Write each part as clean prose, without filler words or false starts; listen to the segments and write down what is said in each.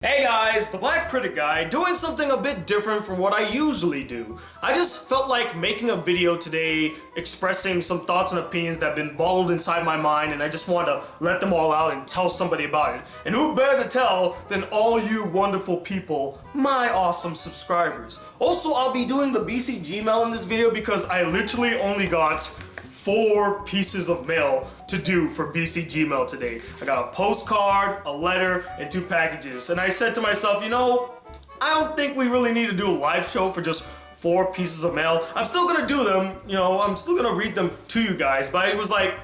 Hey guys, the Black Critic Guy, doing something a bit different from what I usually do. I just felt like making a video today expressing some thoughts and opinions that have been bottled inside my mind, and I just wanted to let them all out and tell somebody about it. And who better to tell than all you wonderful people, my awesome subscribers. Also, I'll be doing the BCGmail in this video because I literally only got 4 pieces of mail to do for BCGmail today. I got a postcard, a letter, and 2 packages. And I said to myself, you know, I don't think we really need to do a live show for just 4 pieces of mail. I'm still gonna do them, you know, I'm still gonna read them to you guys, but it was like,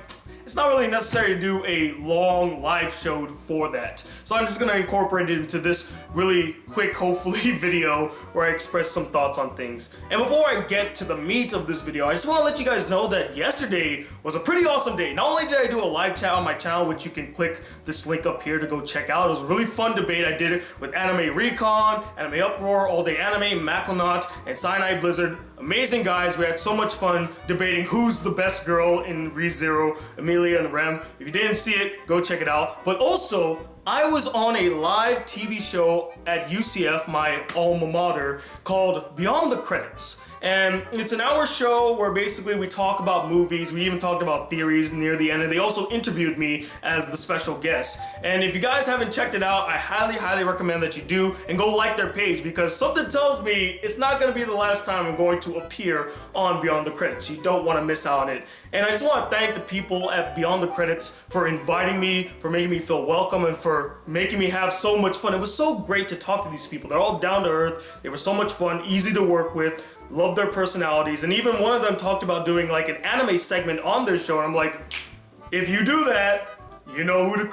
it's not really necessary to do a long live show for that. So I'm just gonna incorporate it into this really quick, hopefully, video where I express some thoughts on things. And before I get to the meat of this video, I just wanna let you guys know that yesterday was a pretty awesome day. Not only did I do a live chat on my channel, which you can click this link up here to go check out. It was a really fun debate. I did it with Anime Recon, Anime Uproar, All Day Anime, Maclenaut, and Cyanide Blizzard. Amazing guys. We had so much fun debating who's the best girl in ReZero, Amelia and Rem. If you didn't see it, go check it out. But also, I was on a live TV show at UCF, my alma mater, called Beyond the Credits. And it's an hour show where basically we talk about movies. We even talked about theories near the end, and they also interviewed me as the special guest. And if you guys haven't checked it out, I highly recommend that you do, and go like their page, because something tells me it's not gonna be the last time I'm going to appear on Beyond the Credits. You don't wanna miss out on it. And I just wanna thank the people at Beyond the Credits for inviting me, for making me feel welcome, and for making me have so much fun. It was so great to talk to these people. They're all down to earth. They were so much fun, easy to work with. Love their personalities, and even one of them talked about doing like an anime segment on their show, and I'm like, if you do that, you know who to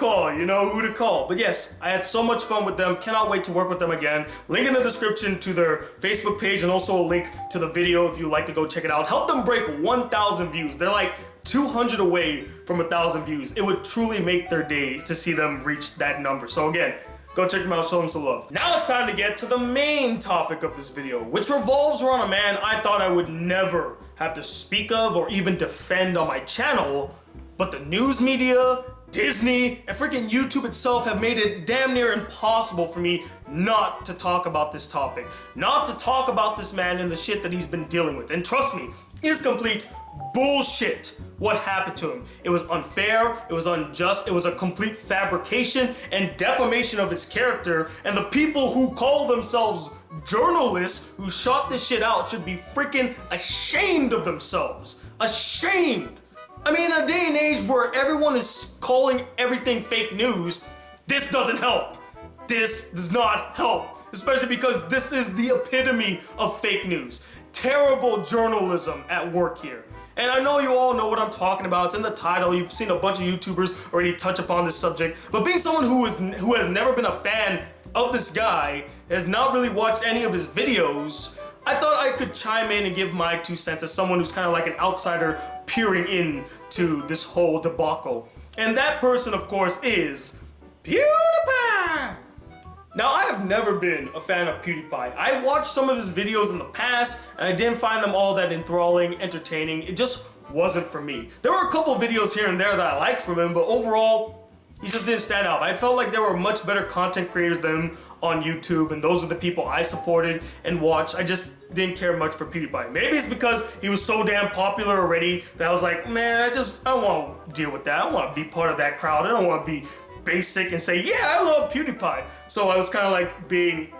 call, But yes, I had so much fun with them. Cannot wait to work with them again. Link in the description to their Facebook page, and also a link to the video if you'd like to go check it out. Help them break 1,000 views. They're like 200 away from 1,000 views. It would truly make their day to see them reach that number. So again, go check them out, show them some love. Now it's time to get to the main topic of this video, which revolves around a man I thought I would never have to speak of or even defend on my channel, but the news media, Disney, and freaking YouTube itself have made it damn near impossible for me not to talk about this topic, not to talk about this man and the shit that he's been dealing with. And trust me, it's complete bullshit what happened to him. It was unfair, it was unjust, it was a complete fabrication and defamation of his character, and the people who call themselves journalists who shot this shit out should be freaking ashamed of themselves. Ashamed! I mean, in a day and age where everyone is calling everything fake news, this doesn't help. This does not help, especially because this is the epitome of fake news. Terrible journalism at work here. And I know you all know what I'm talking about. It's in the title. You've seen a bunch of YouTubers already touch upon this subject. But being someone who has never been a fan of this guy, has not really watched any of his videos, I thought I could chime in and give my 2 cents as someone who's kind of like an outsider peering into this whole debacle. And that person, of course, is PewDiePie! Now, I have never been a fan of PewDiePie. I watched some of his videos in the past, and I didn't find them all that enthralling, entertaining. It just wasn't for me. There were a couple videos here and there that I liked from him, but overall, he just didn't stand out. I felt like there were much better content creators than him on YouTube, and those are the people I supported and watched. I just didn't care much for PewDiePie. Maybe it's because he was so damn popular already that I was like, man, I don't want to deal with that. I don't want to be part of that crowd. I don't want to be basic and say, yeah, I love PewDiePie. So I was kind of like being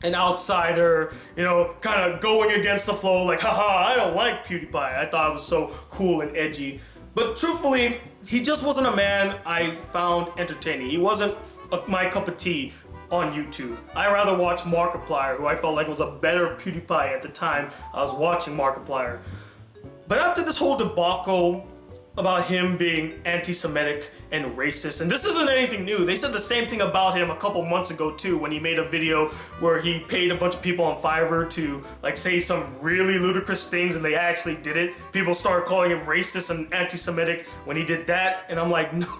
an outsider, you know, kind of going against the flow, like, haha, I don't like PewDiePie. I thought it was so cool and edgy. But truthfully, he just wasn't a man I found entertaining. He wasn't my cup of tea on YouTube. I rather watch Markiplier, who I felt like was a better PewDiePie at the time I was watching Markiplier. But after this whole debacle about him being anti-Semitic and racist, and this isn't anything new. They said the same thing about him a couple months ago too, when he made a video where he paid a bunch of people on Fiverr to like say some really ludicrous things, and they actually did it. People started calling him racist and anti-Semitic when he did that, and I'm like, no,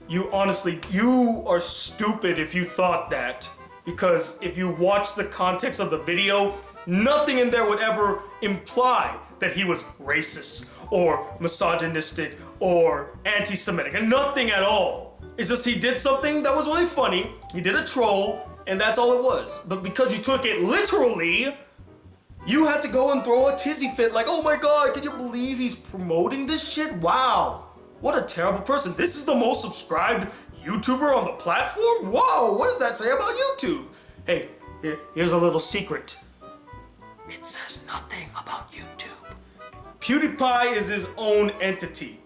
you are stupid if you thought that, because if you watch the context of the video, nothing in there would ever imply that he was racist or misogynistic or anti-Semitic, and nothing at all. It's just he did something that was really funny. He did a troll, and that's all it was. But because you took it literally, you had to go and throw a tizzy fit like, oh my god, can you believe he's promoting this shit? Wow, what a terrible person. This is the most subscribed YouTuber on the platform? Whoa, what does that say about YouTube? Hey, here's a little secret. It says nothing about YouTube. PewDiePie is his own entity.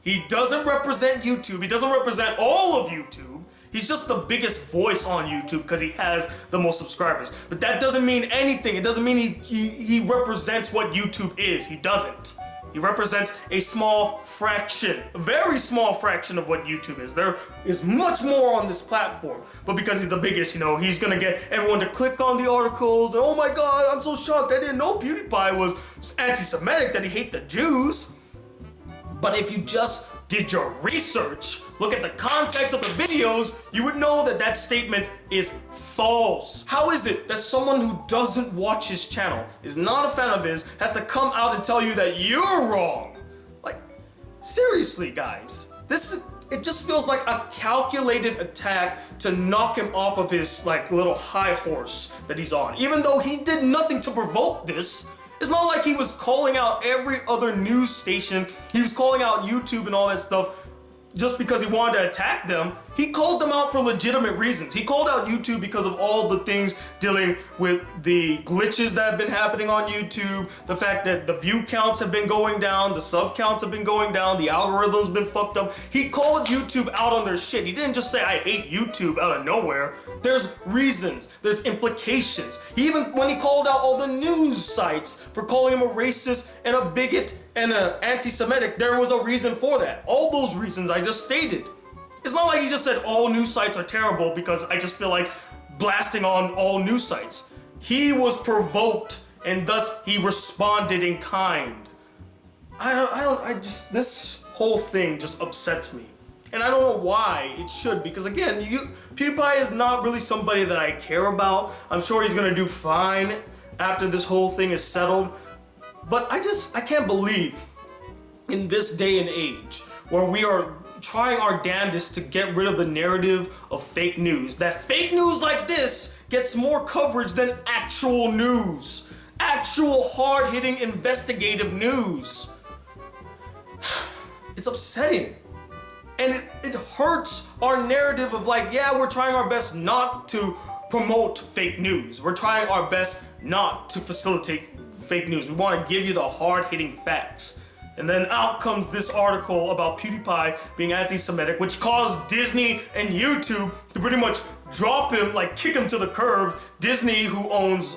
He doesn't represent YouTube. He doesn't represent all of YouTube. He's just the biggest voice on YouTube because he has the most subscribers. But that doesn't mean anything. It doesn't mean he represents what YouTube is. He doesn't. He represents a small fraction, a very small fraction of what YouTube is. There is much more on this platform. But because he's the biggest, he's gonna get everyone to click on the articles. And oh my god, I'm so shocked. I didn't know PewDiePie was anti-Semitic, that he hated the Jews. But if you just did your research, look at the context of the videos, you would know that that statement is false. How is it that someone who doesn't watch his channel, is not a fan of his, has to come out and tell you that you're wrong? Like, seriously, guys. It just feels like a calculated attack to knock him off of his little high horse that he's on. Even though he did nothing to provoke this. It's not like he was calling out every other news station. He was calling out YouTube and all that stuff just because he wanted to attack them. He called them out for legitimate reasons. He called out YouTube because of all the things dealing with the glitches that have been happening on YouTube, the fact that the view counts have been going down, the sub counts have been going down, the algorithm's been fucked up. He called YouTube out on their shit. He didn't just say, I hate YouTube out of nowhere. There's reasons, there's implications. When he called out all the news sites for calling him a racist and a bigot and an anti-Semitic, there was a reason for that. All those reasons I just stated. It's not like he just said all news sites are terrible because I just feel like blasting on all news sites. He was provoked and thus he responded in kind. This whole thing just upsets me. And I don't know why it should, because again, PewDiePie is not really somebody that I care about. I'm sure he's gonna do fine after this whole thing is settled. But I can't believe in this day and age where we are trying our damnedest to get rid of the narrative of fake news, that fake news like this gets more coverage than actual news. Actual hard-hitting investigative news. It's upsetting. And it hurts our narrative of yeah, we're trying our best not to promote fake news. We're trying our best not to facilitate fake news. We want to give you the hard-hitting facts. And then out comes this article about PewDiePie being anti-Semitic, which caused Disney and YouTube to pretty much drop him, kick him to the curb. Disney, who owns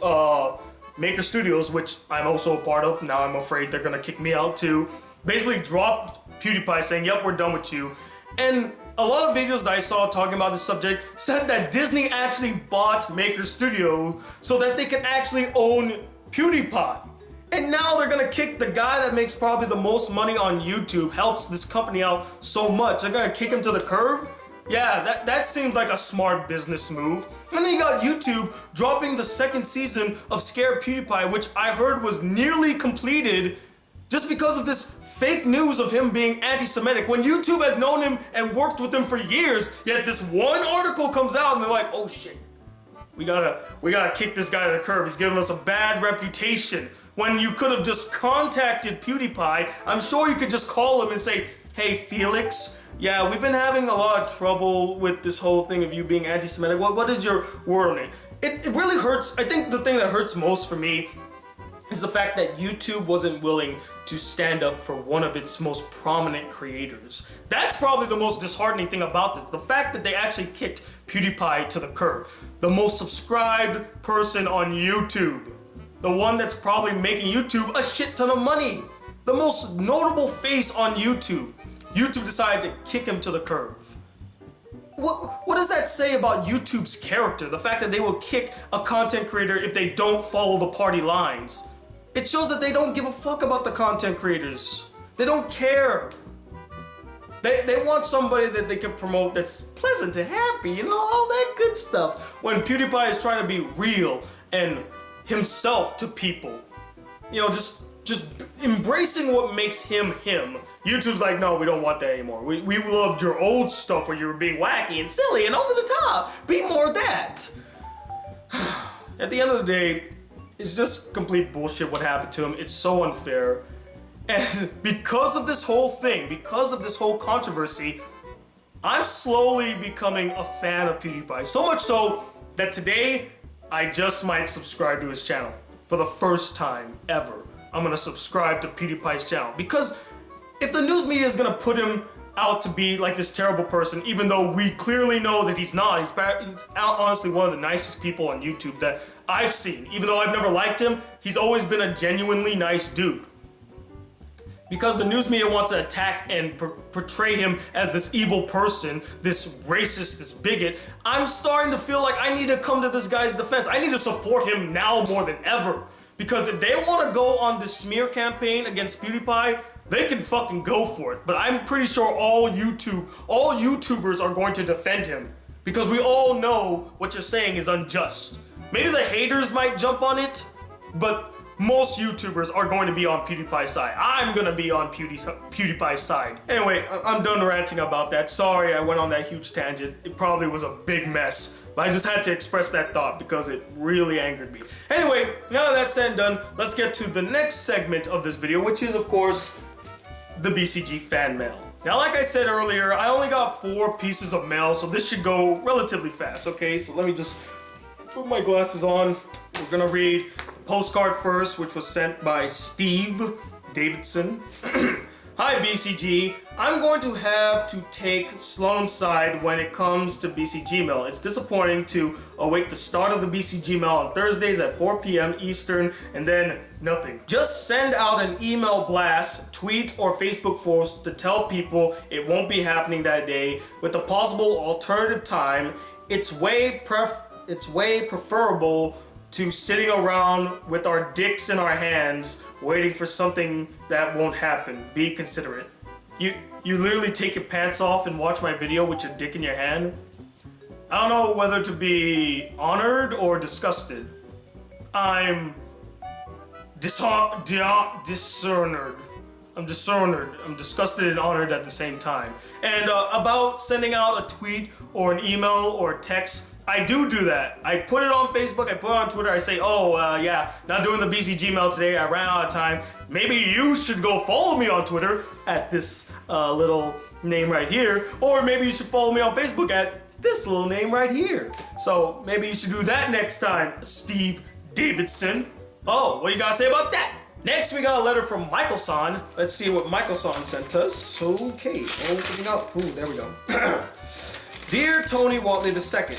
Maker Studios, which I'm also a part of, now I'm afraid they're gonna kick me out too, basically dropped PewDiePie saying, yep, we're done with you. And a lot of videos that I saw talking about this subject said that Disney actually bought Maker Studio so that they can actually own PewDiePie. And now they're gonna kick the guy that makes probably the most money on YouTube, helps this company out so much. They're gonna kick him to the curb? Yeah, that seems like a smart business move. And then you got YouTube dropping the second season of Scare PewDiePie, which I heard was nearly completed just because of this fake news of him being anti-Semitic, when YouTube has known him and worked with him for years, yet this one article comes out and they're like, oh shit, we gotta kick this guy to the curb. He's giving us a bad reputation. When you could have just contacted PewDiePie, I'm sure you could just call him and say, hey Felix, yeah, we've been having a lot of trouble with this whole thing of you being anti-Semitic. What is your word on it? It really hurts. I think the thing that hurts most for me is the fact that YouTube wasn't willing to stand up for one of its most prominent creators. That's probably the most disheartening thing about this. The fact that they actually kicked PewDiePie to the curb. The most subscribed person on YouTube. The one that's probably making YouTube a shit ton of money. The most notable face on YouTube. YouTube decided to kick him to the curb. What does that say about YouTube's character? The fact that they will kick a content creator if they don't follow the party lines. It shows that they don't give a fuck about the content creators. They don't care. They want somebody that they can promote that's pleasant and happy, all that good stuff. When PewDiePie is trying to be real and himself to people. Just embracing what makes him him. YouTube's like, no, we don't want that anymore. We loved your old stuff where you were being wacky and silly and over the top. Be more of that. At the end of the day, it's just complete bullshit what happened to him. It's so unfair. And because of this whole thing, because of this whole controversy, I'm slowly becoming a fan of PewDiePie. So much so that today, I just might subscribe to his channel. For the first time ever, I'm gonna subscribe to PewDiePie's channel. Because if the news media is gonna put him out to be like this terrible person, even though we clearly know that he's not, he's honestly one of the nicest people on YouTube that I've seen. Even though I've never liked him, he's always been a genuinely nice dude. Because the news media wants to attack and portray him as this evil person, this racist, this bigot, I'm starting to feel like I need to come to this guy's defense. I need to support him now more than ever. Because if they want to go on this smear campaign against PewDiePie, they can fucking go for it. But I'm pretty sure all YouTubers are going to defend him. Because we all know what you're saying is unjust. Maybe the haters might jump on it, but most YouTubers are going to be on PewDiePie's side. I'm gonna be on PewDiePie's side. Anyway, I'm done ranting about that. Sorry I went on that huge tangent. It probably was a big mess, but I just had to express that thought because it really angered me. Anyway, now that that's said and done, let's get to the next segment of this video, which is, of course, the BCG fan mail. Now, like I said earlier, I only got 4 pieces of mail, so this should go relatively fast, okay? So let me just put my glasses on. We're gonna read postcard first, which was sent by Steve Davidson. Hi BCG, I'm going to have to take Sloan's side when it comes to BCGmail. It's disappointing to await the start of the BCGmail on Thursdays at 4 p.m. Eastern and then nothing. Just send out an email blast, tweet or Facebook post to tell people it won't be happening that day with a possible alternative time. It's way preferable to sitting around with our dicks in our hands waiting for something that won't happen. Be considerate. You literally take your pants off and watch my video with your dick in your hand? I don't know whether to be honored or disgusted. I'm discernered. I'm disgusted and honored at the same time. And about sending out a tweet or an email or a text, I do that. I put it on Facebook, I put it on Twitter, I say, yeah, not doing the BCGmail today, I ran out of time. Maybe you should go follow me on Twitter at this little name right here, or maybe you should follow me on Facebook at this little name right here. So maybe you should do that next time, Steve Davidson. Oh, what do you gotta say about that? Next, we got a letter from Michael-san. Let's see what Michael-san sent us. Okay, opening up. Ooh, there we go. Dear Tony Watley II.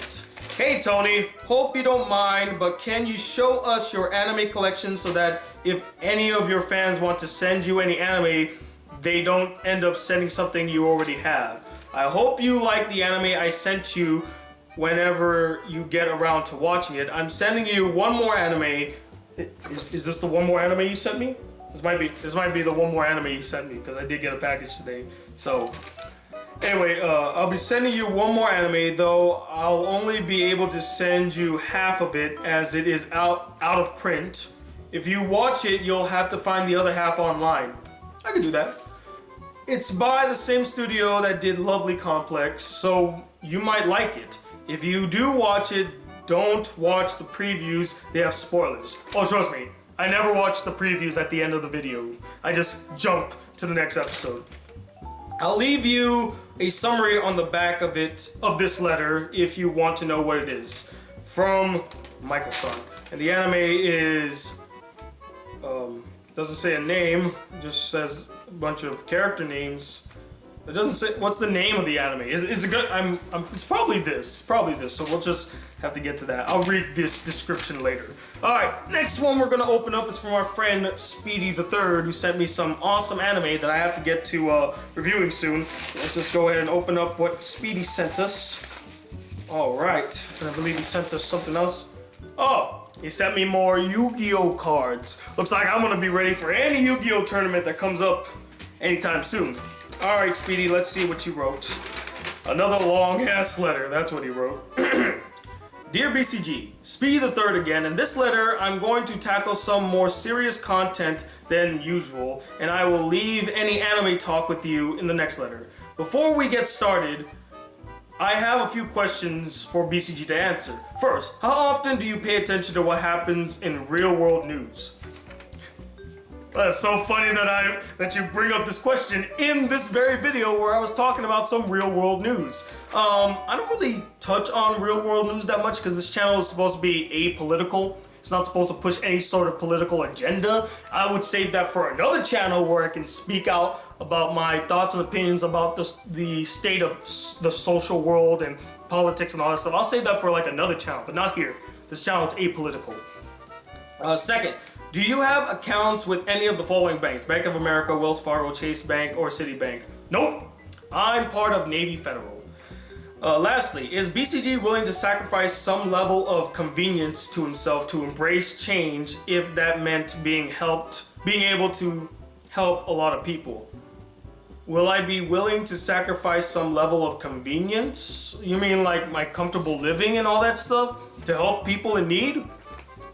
Hey Tony, hope you don't mind, but can you show us your anime collection so that if any of your fans want to send you any anime, they don't end up sending something you already have. I hope you like the anime I sent you whenever you get around to watching it. I'm sending you one more anime. Is this the one more anime you sent me? This might be the one more anime you sent me because I did get a package today. So anyway, I'll be sending you one more anime, though I'll only be able to send you half of it as it is out of print. If you watch it, you'll have to find the other half online. I can do that. It's by the same studio that did Lovely Complex, so you might like it. If you do watch it, don't watch the previews, they have spoilers. Oh, trust me, I never watch the previews at the end of the video. I just jump to the next episode. I'll leave you a summary on the back of this letter if you want to know what it is. From Michael-san. And the anime is, doesn't say a name, it just says a bunch of character names. It doesn't say what's the name of the anime. It's probably this, so we'll just have to get to that. I'll read this description later. Alright, next one we're gonna open up is from our friend Speedy the Third, who sent me some awesome anime that I have to get to reviewing soon. Let's just go ahead and open up what Speedy sent us. Alright, and I believe he sent us something else. Oh, he sent me more Yu-Gi-Oh cards. Looks like I'm gonna be ready for any Yu-Gi-Oh tournament that comes up anytime soon. Alright, Speedy, let's see what you wrote. Another long-ass letter, that's what he wrote. Dear BCG, Speedy the Third again. In this letter, I'm going to tackle some more serious content than usual, and I will leave any anime talk with you in the next letter. Before we get started, I have a few questions for BCG to answer. First, how often do you pay attention to what happens in real-world news? That's so funny that you bring up this question in this very video where I was talking about some real-world news. I don't really touch on real-world news that much because this channel is supposed to be apolitical. It's not supposed to push any sort of political agenda. I would save that for another channel where I can speak out about my thoughts and opinions about the state of the social world and politics and all that stuff. I'll save that for like another channel, but not here. This channel is apolitical. Second, do you have accounts with any of the following banks? Bank of America, Wells Fargo, Chase Bank, or Citibank? Nope. I'm part of Navy Federal. Lastly, is BCG willing to sacrifice some level of convenience to himself to embrace change if that meant being able to help a lot of people? Will I be willing to sacrifice some level of convenience? You mean like my comfortable living and all that stuff to help people in need?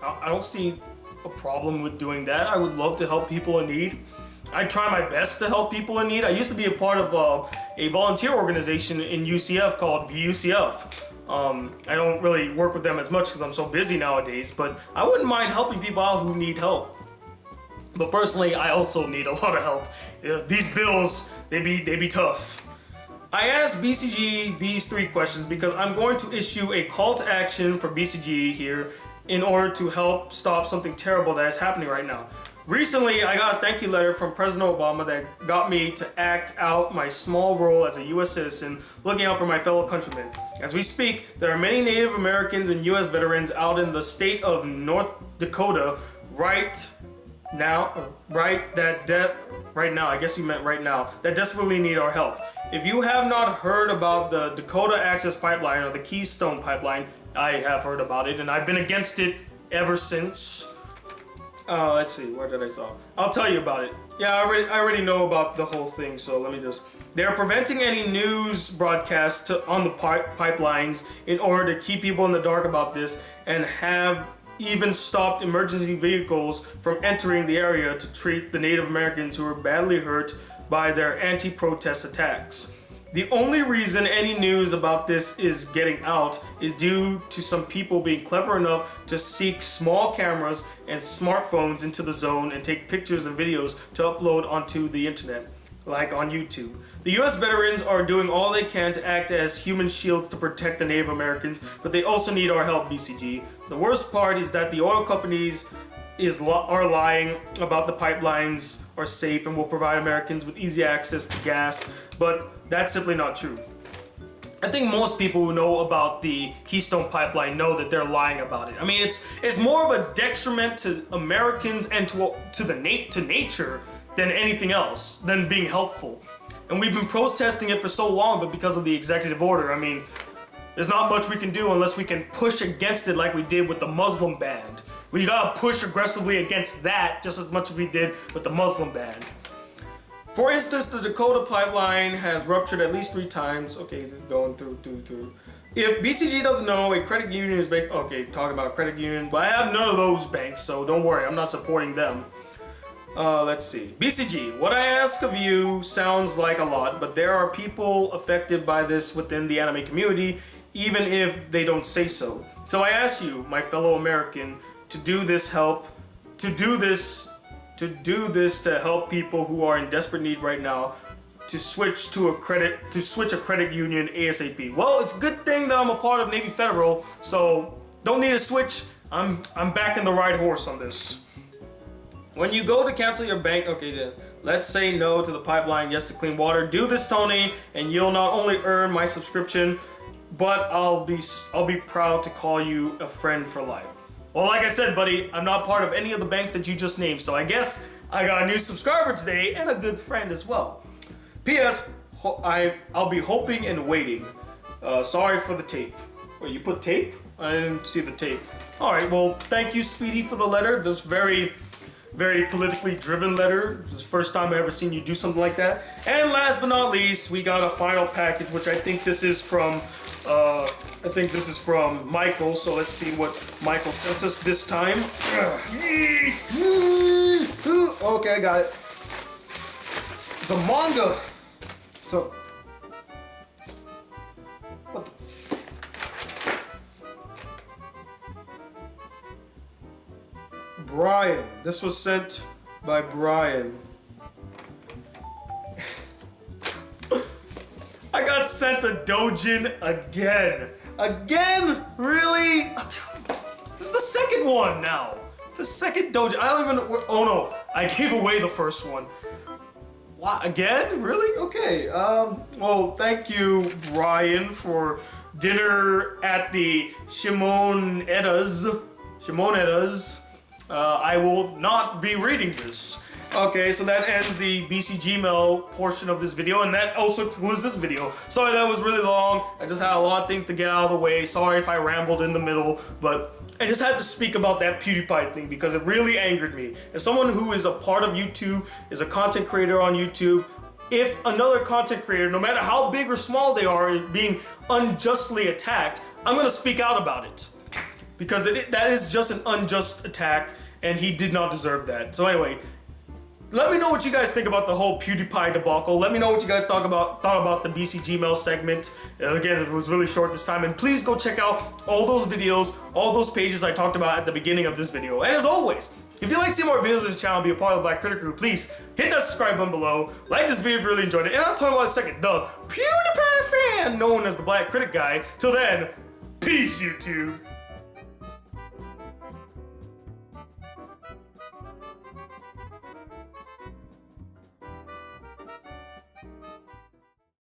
I don't see a problem with doing that. I would love to help people in need. I try my best to help people in need. I used to be a part of a volunteer organization in UCF called VUCF. I don't really work with them as much because I'm so busy nowadays, but I wouldn't mind helping people out who need help. But personally, I also need a lot of help. These bills, they be tough. I asked BCG these 3 questions because I'm going to issue a call to action for BCG here in order to help stop something terrible that is happening right now. Recently, I got a thank you letter from President Obama that got me to act out my small role as a U.S. citizen, looking out for my fellow countrymen. As we speak, there are many Native Americans and U.S. veterans out in the state of North Dakota right now, I guess he meant right now, that desperately need our help. If you have not heard about the Dakota Access Pipeline or the Keystone Pipeline, I have heard about it, and I've been against it ever since. Let's see, where did I saw? I'll tell you about it. Yeah, I already know about the whole thing, so let me just... They're preventing any news broadcasts on the pipelines in order to keep people in the dark about this, and have even stopped emergency vehicles from entering the area to treat the Native Americans who were badly hurt by their anti-protest attacks. The only reason any news about this is getting out is due to some people being clever enough to seek small cameras and smartphones into the zone and take pictures and videos to upload onto the internet, like on YouTube. The US veterans are doing all they can to act as human shields to protect the Native Americans, but they also need our help, BCG. The worst part is that the oil companies are lying about the pipelines are safe and will provide Americans with easy access to gas, but that's simply not true. I think most people who know about the Keystone Pipeline know that they're lying about it. I mean, it's more of a detriment to Americans and to nature than anything else, than being helpful. And we've been protesting it for so long, but because of the executive order, I mean, there's not much we can do unless we can push against it like we did with the Muslim ban. We gotta push aggressively against that just as much as we did with the Muslim ban. For instance, the Dakota pipeline has ruptured at least 3 times. Okay, going through. If BCG doesn't know, a credit union is bank. Okay, talking about a credit union, but I have none of those banks, so don't worry, I'm not supporting them. Let's see. BCG, what I ask of you sounds like a lot, but there are people affected by this within the anime community, even if they don't say so. So I ask you, my fellow American, to do this to help people who are in desperate need right now, to switch a credit union ASAP. Well, it's a good thing that I'm a part of Navy Federal, so don't need a switch. I'm backing the right horse on this. When you go to cancel your bank, okay, then let's say no to the pipeline, yes to clean water. Do this, Tony, and you'll not only earn my subscription, but I'll be proud to call you a friend for life. Well, like I said, buddy, I'm not part of any of the banks that you just named, so I guess I got a new subscriber today and a good friend as well. P.S. I'll be hoping and waiting. Sorry for the tape. Wait, you put tape? I didn't see the tape. All right, well, thank you, Speedy, for the letter. This very politically driven letter. This is the first time I've ever seen you do something like that. And last but not least, we got a final package, which I think this is from Michael. So let's see what Michael sent us this time. Okay, I got it. It's a manga. So, Brian. This was sent by Brian. I got sent a Dojin again. Again? Really? This is the second one now. The second Dojin. I don't even. Oh no. I gave away the first one. What? Again? Really? Okay. Well, thank you, Brian, for dinner at the Shimon Edda's. I will not be reading this. Okay, so that ends the BCGmail portion of this video, and that also concludes this video. Sorry that was really long. I just had a lot of things to get out of the way. Sorry if I rambled in the middle, but I just had to speak about that PewDiePie thing because it really angered me. As someone who is a part of YouTube, is a content creator on YouTube, if another content creator, no matter how big or small they are, is being unjustly attacked, I'm gonna speak out about it. Because that is just an unjust attack, and he did not deserve that. So anyway, let me know what you guys think about the whole PewDiePie debacle. Let me know what you guys thought about the BCGmail segment. Again, it was really short this time. And please go check out all those videos, all those pages I talked about at the beginning of this video. And as always, if you'd like to see more videos of this channel, be a part of the Black Critic Crew, please hit that subscribe button below. Like this video if you really enjoyed it. And I'm talking about a second, the PewDiePie fan known as the Black Critic Guy. Till then, peace, YouTube.